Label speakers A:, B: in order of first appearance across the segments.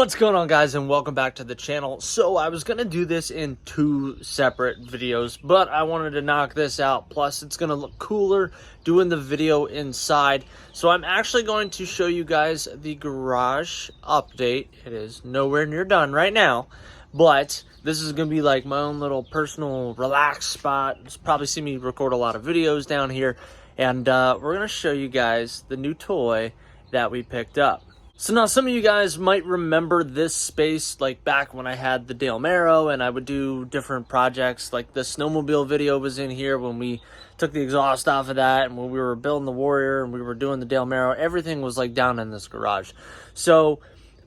A: What's going on, guys, and welcome back to the channel. So I was gonna do this in two separate videos, but I wanted to knock this out. Plus it's gonna look cooler doing the video inside. So I'm actually going to show you guys the garage update. It is nowhere near done right now, but this is gonna be like my own little personal relaxed spot. You'll probably see me record a lot of videos down here, and we're gonna show you guys the new toy that we picked up. So now some of you guys might remember this space like back when I had the Dale Marrow and I would do different projects. Like the snowmobile video was in here when we took the exhaust off of that, and when we were building the Warrior and we were doing the Dale Marrow, everything was like down in this garage. So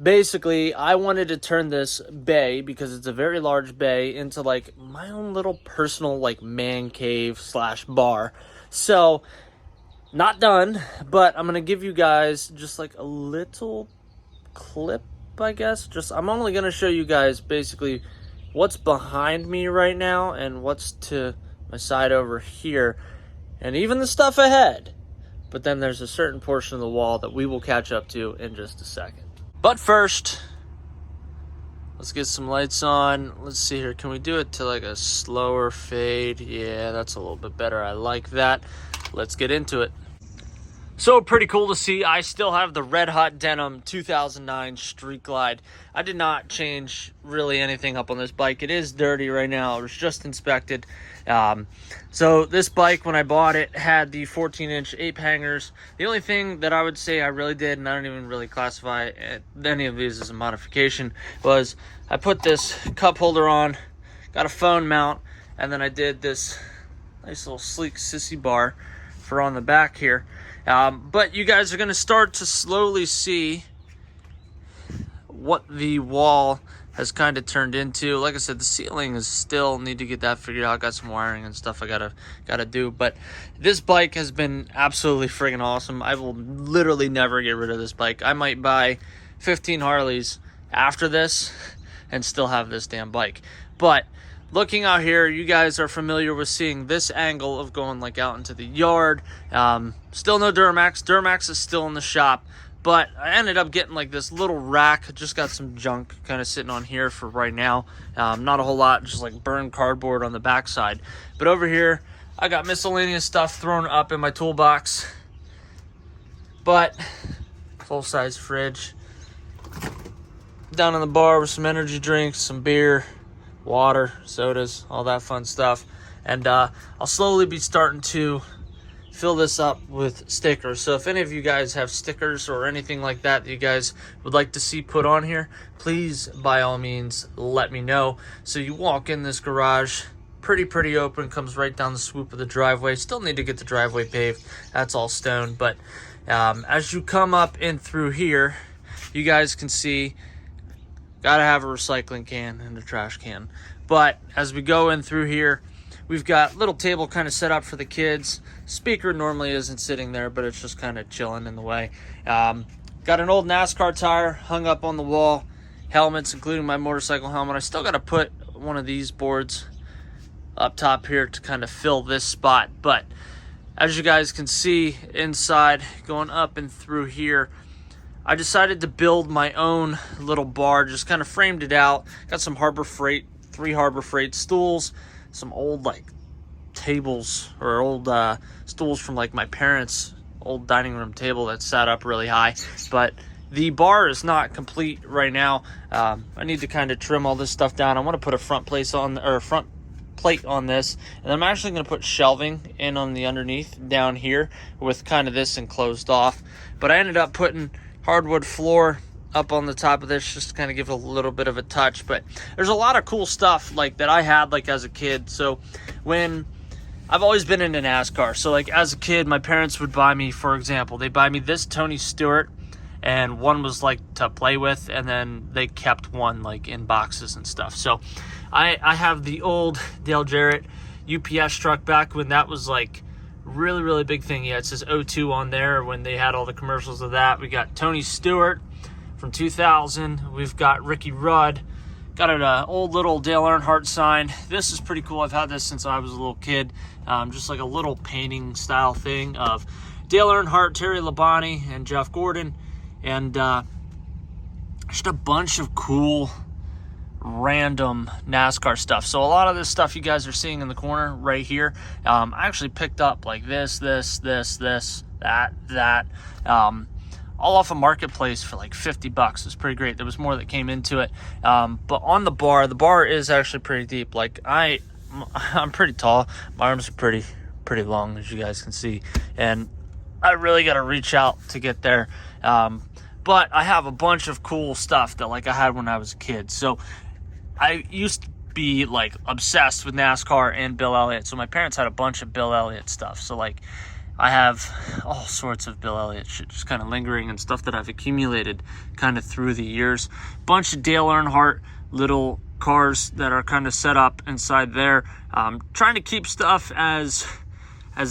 A: basically I wanted to turn this bay, because it's a very large bay, into like my own little personal like man cave slash bar. So not done, but I'm gonna give you guys just like a little clip, I guess. I'm only gonna show you guys basically what's behind me right now and what's to my side over here, and even the stuff ahead. But then there's a certain portion of the wall that we will catch up to in just a second. But first, let's get some lights on. Let's see here, can we do it to like a slower fade? Yeah, that's a little bit better. I like that. Let's get into it. So pretty cool to see. I still have the Red Hot Denim 2009 Street Glide. I did not change really anything up on this bike. It is dirty right now. It was just inspected. So this bike, when I bought it, had the 14-inch ape hangers. The only thing that I would say I really did, and I don't even really classify any of these as a modification, was I put this cup holder on, got a phone mount, and then I did this nice little sleek sissy bar for on the back here. But you guys are going to start to slowly see what the wall has kind of turned into. Like I said, the ceiling is still need to get that figured out. I got some wiring and stuff I gotta do. But this bike has been absolutely friggin' awesome. I will literally never get rid of this bike. I might buy 15 Harleys after this and still have this damn bike. But looking out here, you guys are familiar with seeing this angle of going like out into the yard. Still no Duramax. Duramax is still in the shop, but I ended up getting like this little rack. Just got some junk kind of sitting on here for right now. Not a whole lot, just like burned cardboard on the backside. But over here, I got miscellaneous stuff thrown up in my toolbox. But full-size fridge. Down in the bar with some energy drinks, some beer, water, sodas, all that fun stuff. And I'll slowly be starting to fill this up with stickers. So if any of you guys have stickers or anything like that that you guys would like to see put on here, please by all means let me know. So you walk in this garage, pretty open, comes right down the swoop of the driveway. Still need to get the driveway paved, that's all stone. But as you come up in through here, you guys can see gotta have a recycling can and a trash can. But as we go in through here, we've got little table kind of set up for the kids. Speaker normally isn't sitting there, but it's just kind of chilling in the way. Got an old NASCAR tire hung up on the wall. Helmets, including my motorcycle helmet. I still got to put one of these boards up top here to kind of fill this spot. But as you guys can see inside, going up and through here, I decided to build my own little bar. Just kind of framed it out. Got some Harbor Freight, 3 Harbor Freight stools, some old like tables or old stools from like my parents' old dining room table that sat up really high. But the bar is not complete right now. I need to kind of trim all this stuff down. I want to put a front plate on this, and I'm actually going to put shelving in on the underneath down here with kind of this enclosed off. But I ended up putting hardwood floor up on the top of this just to kind of give it a little bit of a touch. But there's a lot of cool stuff like that I had like as a kid. So when I've always been into NASCAR, so like as a kid, my parents would buy me, for example, they buy me this Tony Stewart, and one was like to play with, and then they kept one like in boxes and stuff. So I have the old Dale Jarrett UPS truck back when that was like really big thing. Yeah, it says 02 on there when they had all the commercials of that. We got Tony Stewart from 2000. We've got Ricky Rudd. Got an old little Dale Earnhardt sign. This is pretty cool. I've had this since I was a little kid. Just like a little painting style thing of Dale Earnhardt, Terry Labonte, and Jeff Gordon. And just a bunch of cool random NASCAR stuff. So a lot of this stuff you guys are seeing in the corner right here, I actually picked up like this, that, all off a marketplace for like 50 bucks. It's pretty great. There was more that came into it. But on the bar is actually pretty deep. Like I'm pretty tall. My arms are pretty long, as you guys can see. And I really got to reach out to get there. But I have a bunch of cool stuff that like I had when I was a kid. So I used to be like obsessed with NASCAR and Bill Elliott. So my parents had a bunch of Bill Elliott stuff. So like I have all sorts of Bill Elliott shit just kind of lingering and stuff that I've accumulated kind of through the years. Bunch of Dale Earnhardt little cars that are kind of set up inside there. Trying to keep stuff as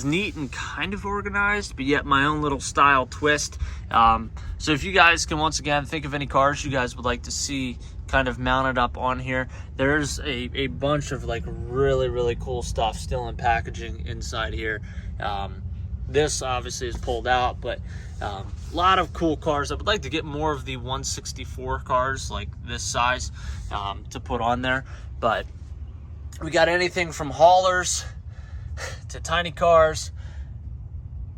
A: neat and kind of organized, but yet my own little style twist. So if you guys can once again think of any cars you guys would like to see kind of mounted up on here, there's a bunch of like really cool stuff still in packaging inside here. This obviously is pulled out, but a lot of cool cars. I would like to get more of the 164 cars like this size to put on there, but we got anything from haulers to tiny cars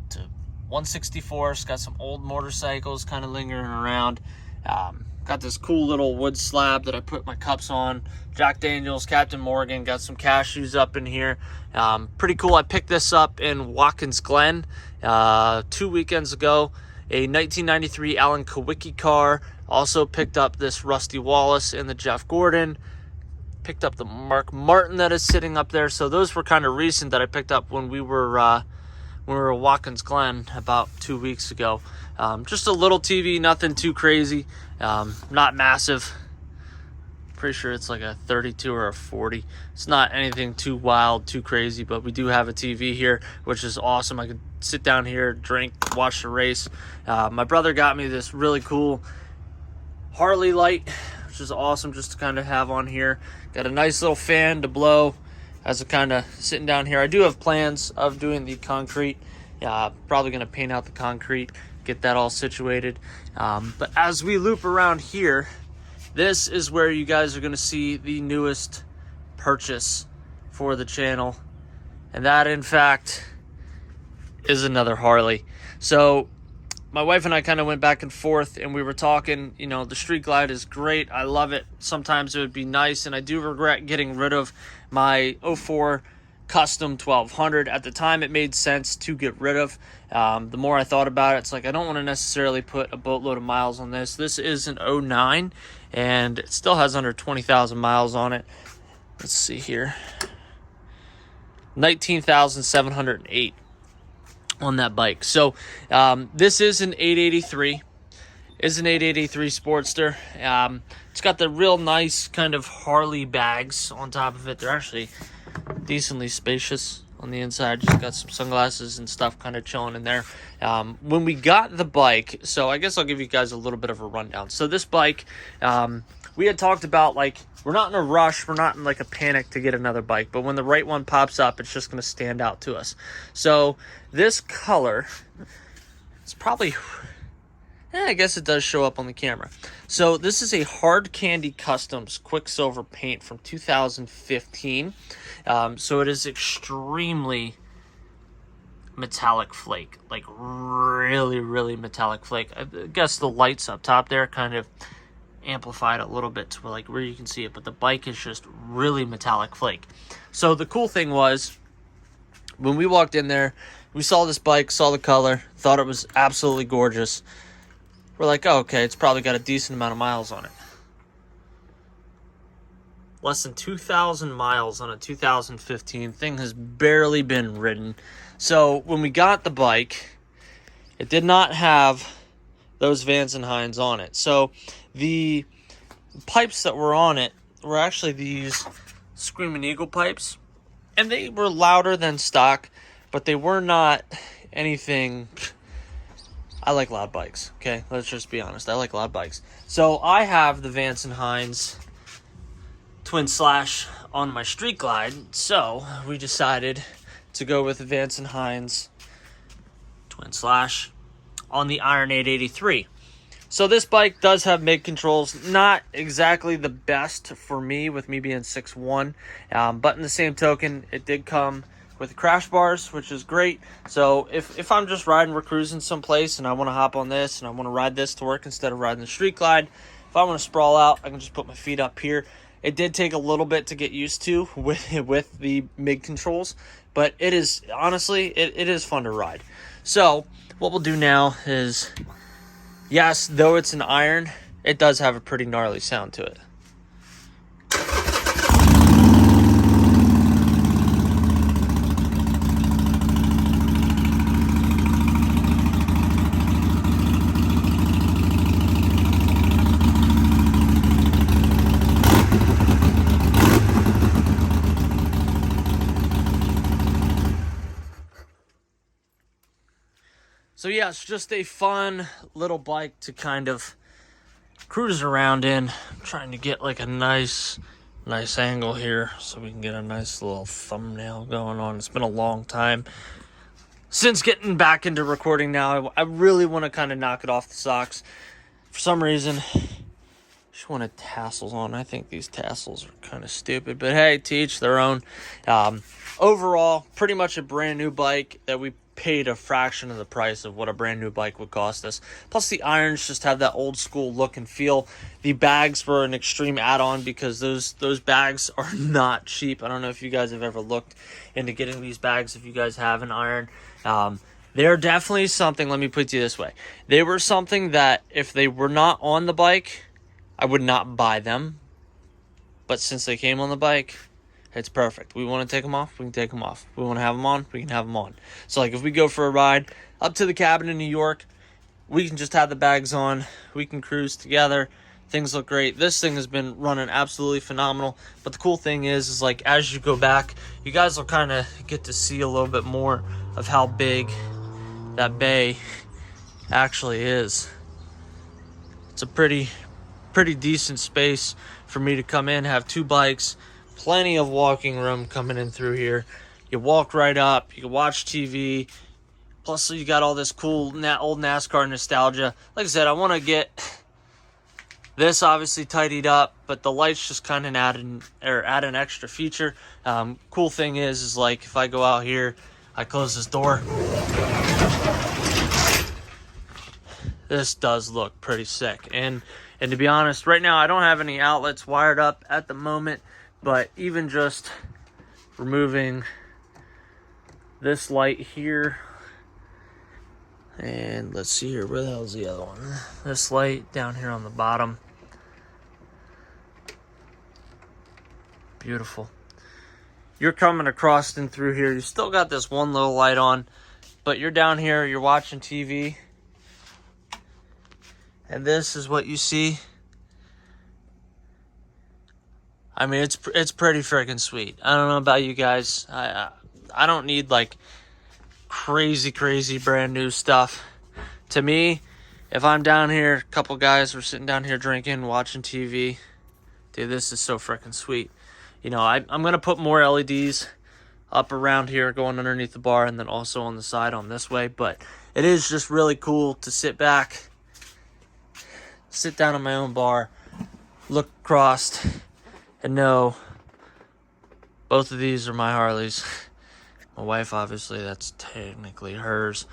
A: to 164s. Got some old motorcycles kind of lingering around. Got this cool little wood slab that I put my cups on. Jack Daniels, Captain Morgan. Got some cashews up in here. Pretty cool. I picked this up in Watkins Glen 2 weekends ago. A 1993 Alan Kawicki car. Also picked up this Rusty Wallace in the Jeff Gordon. Picked up the Mark Martin that is sitting up there. So those were kind of recent that I picked up when we were at Watkins Glen about 2 weeks ago. Just a little TV, nothing too crazy, not massive. Pretty sure it's like a 32 or a 40. It's not anything too wild, too crazy, but we do have a TV here, which is awesome. I could sit down here, drink, watch the race. My brother got me this really cool Harley light, which is awesome just to kind of have on here. Got a nice little fan to blow as a kind of sitting down here. I do have plans of doing the concrete. Probably going to paint out the concrete, get that all situated. But as we loop around here, this is where you guys are going to see the newest purchase for the channel. And that, in fact, is another Harley. So my wife and I kind of went back and forth, and we were talking, you know, the Street Glide is great. I love it. Sometimes it would be nice, and I do regret getting rid of my 04 Custom 1200. At the time, it made sense to get rid of. The more I thought about it, it's like I don't want to necessarily put a boatload of miles on this. This is an 09, and it still has under 20,000 miles on it. Let's see here. 19,708 on that bike. So this is an 883. Is an 883 Sportster. It's got the real nice kind of Harley bags on top of it. They're actually decently spacious on the inside. Just got some sunglasses and stuff kind of chilling in there. When we got the bike, so I guess I'll give you guys a little bit of a rundown. So this bike, we had talked about, like, we're not in a rush, we're not in like a panic to get another bike, but when the right one pops up, it's just going to stand out to us. So this color, it's probably, I guess it does show up on the camera. So this is a Hard Candy Customs Quicksilver paint from 2015. So it is extremely metallic flake, like really metallic flake. I guess the lights up top there kind of amplified a little bit to like where you can see it, but the bike is just really metallic flake. So the cool thing was, when we walked in there, we saw this bike, saw the color, thought it was absolutely gorgeous. We're like, oh, okay, it's probably got a decent amount of miles on it. Less than 2,000 miles on a 2015. Thing has barely been ridden. So when we got the bike, it did not have those Vans and Hines on it. So the pipes that were on it were actually these Screaming Eagle pipes. And they were louder than stock, but they were not anything. I like loud bikes, okay? Let's just be honest. I like loud bikes. So I have the Vans and Hines Twin Slash on my Street Glide. So we decided to go with the Vans and Hines Twin Slash on the Iron 883. So this bike does have mid controls, not exactly the best for me with me being 6'1", but in the same token, it did come with crash bars, which is great. So if I'm just riding, we're cruising someplace and I want to hop on this and I want to ride this to work instead of riding the Street Glide, if I want to sprawl out, I can just put my feet up here. It did take a little bit to get used to with the mid controls, but it is, honestly, it is fun to ride. So what we'll do now is, yes, though it's an iron, it does have a pretty gnarly sound to it. So yeah, it's just a fun little bike to kind of cruise around in. I'm trying to get like a nice angle here so we can get a nice little thumbnail going on. It's been a long time since getting back into recording now. I really want to kind of knock it off the socks. For some reason, I just wanted tassels on. I think these tassels are kind of stupid, but hey, to each their own. Overall, pretty much a brand new bike that we paid a fraction of the price of what a brand new bike would cost us. Plus the irons just have that old school look and feel. The bags were an extreme add-on because those bags are not cheap. I don't know if you guys have ever looked into getting these bags if you guys have an iron. They're definitely something, let me put it this way. They were something that if they were not on the bike, I would not buy them. But since they came on the bike, it's perfect. We want to take them off, we can take them off. We want to have them on, we can have them on. So like if we go for a ride up to the cabin in New York, we can just have the bags on. We can cruise together. Things look great. This thing has been running absolutely phenomenal. But the cool thing is like as you go back, you guys will kind of get to see a little bit more of how big that bay actually is. It's a pretty decent space for me to come in, have two bikes, plenty of walking room coming in through here. You walk right up, you can watch TV, plus you got all this cool old NASCAR nostalgia. Like I said, I want to get this obviously tidied up, but the lights just kind of add an extra feature. Cool thing is like if I go out here, I close this door, this does look pretty sick. And to be honest, right now I don't have any outlets wired up at the moment. But even just removing this light here, and let's see here, where the hell's the other one? This light down here on the bottom. Beautiful. You're coming across and through here. You still got this one little light on, but you're down here, you're watching TV, and this is what you see. I mean, it's pretty freaking sweet. I don't know about you guys. I don't need like crazy brand new stuff. To me, if I'm down here, a couple guys were sitting down here drinking, watching TV. Dude, this is so freaking sweet. You know, I'm gonna put more LEDs up around here, going underneath the bar, and then also on the side on this way. But it is just really cool to sit back, sit down on my own bar, look across, and no, both of these are my Harleys. My wife, obviously, that's technically hers.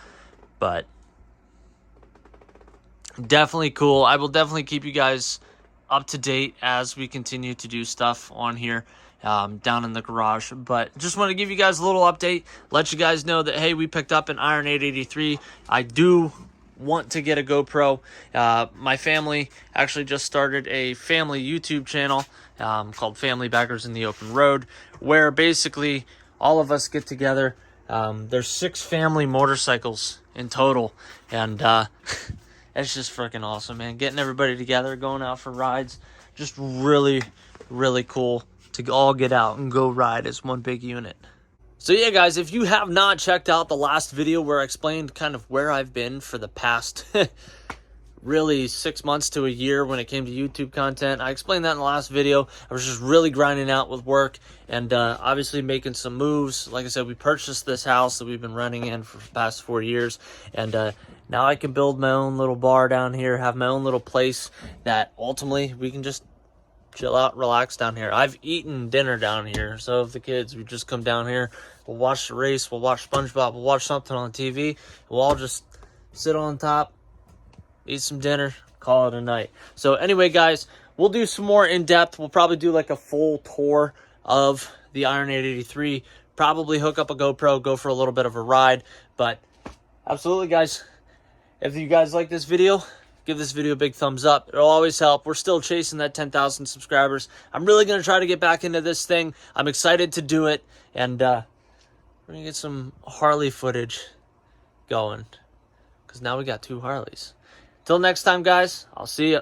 A: But definitely cool. I will definitely keep you guys up to date as we continue to do stuff on here down in the garage. But just want to give you guys a little update. Let you guys know that, hey, we picked up an Iron 883. I do want to get a GoPro. My family actually just started a family YouTube channel called Family Backers in the Open Road, where basically all of us get together. There's 6 family motorcycles in total, and it's just freaking awesome, man. Getting everybody together, going out for rides, just really cool to all get out and go ride as one big unit. So yeah, guys, if you have not checked out the last video where I explained kind of where I've been for the past really 6 months to a year when it came to YouTube content. I explained that in the last video. I was just really grinding out with work and obviously making some moves. Like I said, we purchased this house that we've been renting in for the past 4 years, and now I can build my own little bar down here, have my own little place that ultimately we can just chill out, relax down here. I've eaten dinner down here, so if the kids, we just come down here, we'll watch the race, we'll watch SpongeBob, we'll watch something on TV, we'll all just sit on top, eat some dinner, call it a night. So anyway, guys, we'll do some more in-depth. We'll probably do like a full tour of the Iron 883, probably hook up a GoPro, go for a little bit of a ride. But absolutely, guys, if you guys like this video, give this video a big thumbs up. It'll always help. We're still chasing that 10,000 subscribers. I'm really going to try to get back into this thing. I'm excited to do it, and we're going to get some Harley footage going, because now we got 2 Harleys. Till next time, guys, I'll see ya.